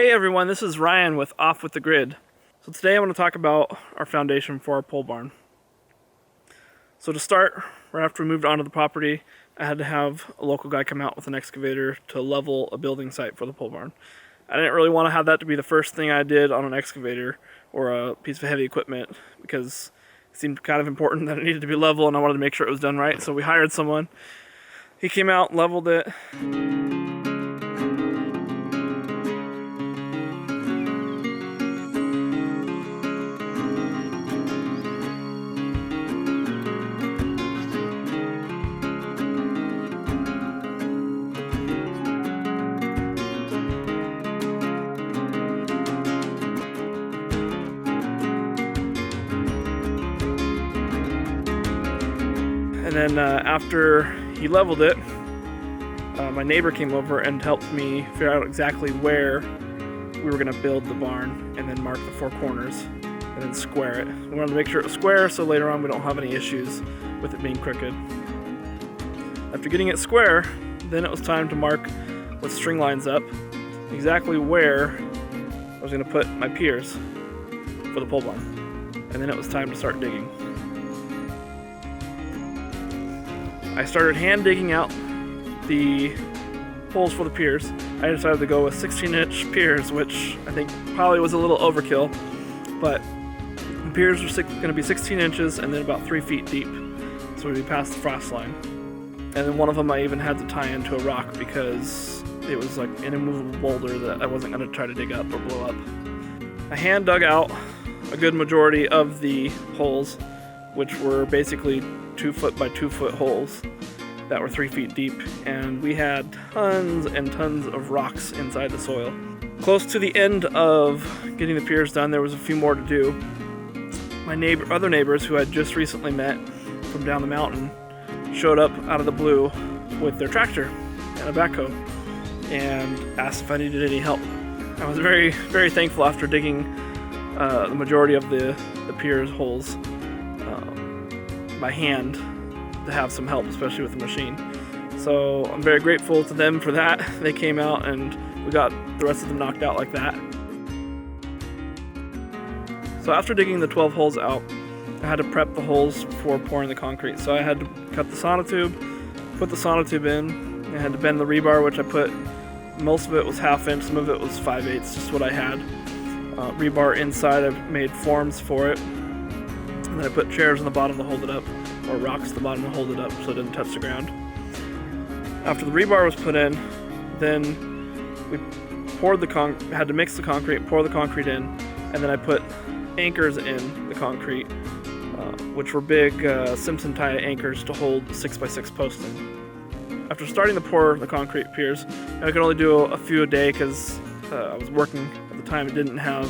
Hey everyone, this is Ryan with Off with the Grid. So today I want to talk about our foundation for our pole barn. So to start, right after we moved onto the property, I had to have a local guy come out with an excavator to level a building site for the pole barn. I didn't really want to have that to be the first thing I did on an excavator or a piece of heavy equipment because it seemed kind of important that it needed to be level and I wanted to make sure it was done right. So we hired someone. He came out, leveled it. And then after he leveled it, my neighbor came over and helped me figure out exactly where we were going to build the barn and then mark the four corners and then square it. We wanted to make sure it was square so later on we don't have any issues with it being crooked. After getting it square, then it was time to mark with string lines up exactly where I was going to put my piers for the pole barn. And then it was time to start digging. I started hand digging out the holes for the piers. I decided to go with 16-inch piers, which I think probably was a little overkill, but the piers were going to be 16 inches and then about 3 feet deep, so we'd be past the frost line. And then one of them I even had to tie into a rock because it was like an immovable boulder that I wasn't going to try to dig up or blow up. I hand dug out a good majority of the holes, which were basically 2 foot by 2 foot holes that were 3 feet deep, and we had tons and tons of rocks inside the soil. Close to the end of getting the piers done, there was a few more to do. My other neighbors who I'd just recently met from down the mountain showed up out of the blue with their tractor and a backhoe and asked if I needed any help. I was very, very thankful after digging the majority of the piers holes by hand to have some help, especially with the machine. So I'm very grateful to them for that. They came out and we got the rest of them knocked out like that. So after digging the 12 holes out, I had to prep the holes for pouring the concrete. So I had to cut the sonotube, put the sonotube in, I had to bend the rebar, which I put, most of it was 1/2 inch, some of it was 5/8, just what I had. Rebar inside, I made forms for it. And then I put chairs on the bottom to hold it up, or rocks at the bottom to hold it up so it didn't touch the ground. After the rebar was put in, then we poured had to mix the concrete, pour the concrete in, and then I put anchors in the concrete, which were big Simpson tie anchors to hold 6x6 posts in. After starting to pour the concrete piers, I could only do a few a day because I was working at the time. I didn't have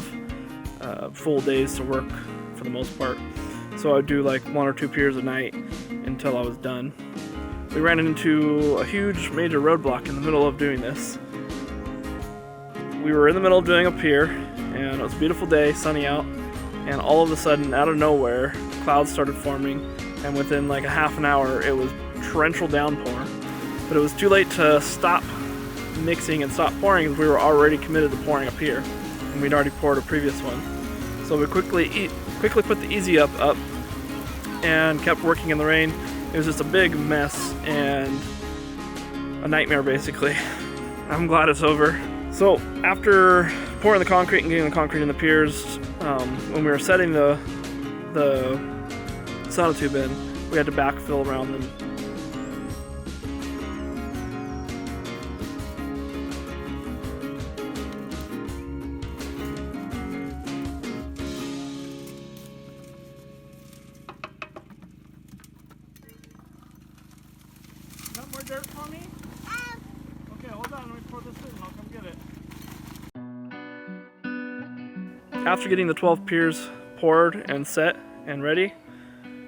full days to work for the most part. So I would do like 1 or 2 piers a night until I was done. We ran into a huge major roadblock in the middle of doing this. We were in the middle of doing a pier and it was a beautiful day, sunny out, and all of a sudden, out of nowhere, clouds started forming, and within like a half an hour it was torrential downpour. But it was too late to stop mixing and stop pouring because we were already committed to pouring a pier and we'd already poured a previous one. So we quickly put the easy up and kept working in the rain. It was just a big mess and a nightmare basically. I'm glad it's over. So after pouring the concrete and getting the concrete in the piers, when we were setting the sonotube in, we had to backfill around them. Got more dirt for me? Okay, hold on, let me pour this in and I'll come get it. After getting the 12 piers poured and set and ready,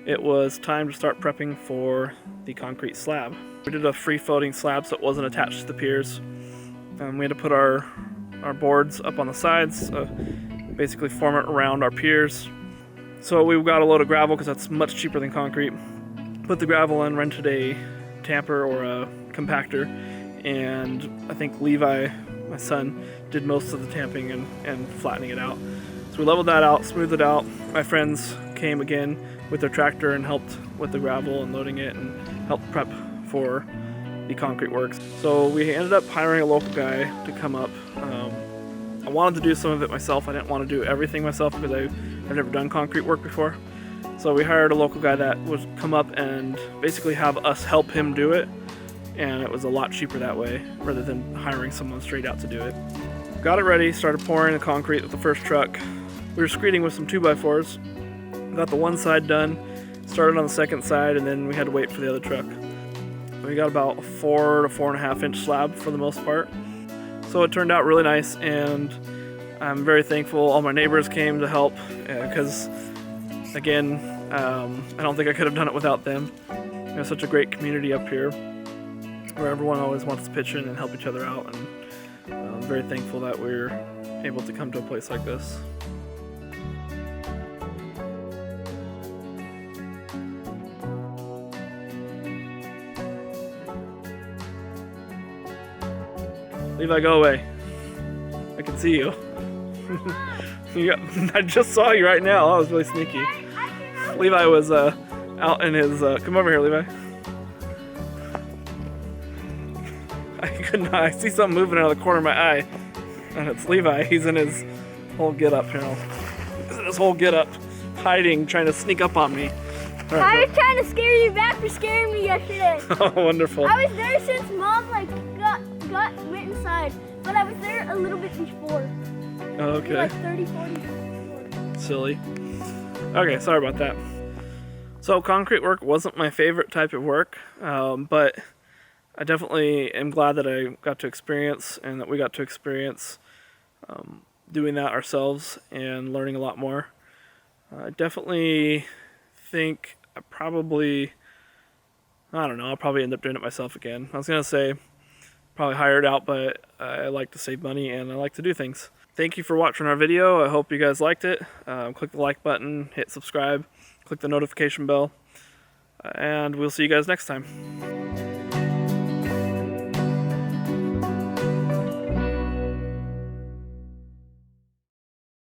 it was time to start prepping for the concrete slab. We did a free floating slab so it wasn't attached to the piers. We had to put our boards up on the sides, basically form it around our piers. So we got a load of gravel because that's much cheaper than concrete. Put the gravel in, rented a tamper or a compactor, and I think Levi My son did most of the tamping and flattening it out. So we leveled that out, smoothed it out. My friends came again with their tractor and helped with the gravel and loading it and helped prep for the concrete works. So we ended up hiring a local guy to come up. I wanted to do some of it myself. I didn't want to do everything myself because I've never done concrete work before. So we hired a local guy that would come up and basically have us help him do it. And it was a lot cheaper that way rather than hiring someone straight out to do it. Got it ready, started pouring the concrete with the first truck. We were screeding with some 2x4s. Got the one side done, started on the second side, and then we had to wait for the other truck. We got about a 4 to 4.5 inch slab for the most part. So it turned out really nice, and I'm very thankful all my neighbors came to help because, again, I don't think I could have done it without them. We have such a great community up here where everyone always wants to pitch in and help each other out, and I'm very thankful that we're able to come to a place like this. Levi, go away. I can see you. I just saw you right now. That was really sneaky. Levi was out in his... come over here, Levi. I could not. I see something moving out of the corner of my eye. And it's Levi. He's in his whole get-up here. He's in his whole get-up, hiding, trying to sneak up on me. Right, I was trying to scare you back for scaring me yesterday. Oh, wonderful. I was there since Mom went inside, but I was there a little bit before. Okay. Like 30, 40 minutes before. Silly. Okay, sorry about that. So concrete work wasn't my favorite type of work, but I definitely am glad that I got to experience and that we got to experience doing that ourselves and learning a lot more. I definitely think I'll probably end up doing it myself again. I was going to say probably hire it out, but I like to save money and I like to do things. Thank you for watching our video. I hope you guys liked it. Click the like button, hit subscribe, click the notification bell, and we'll see you guys next time.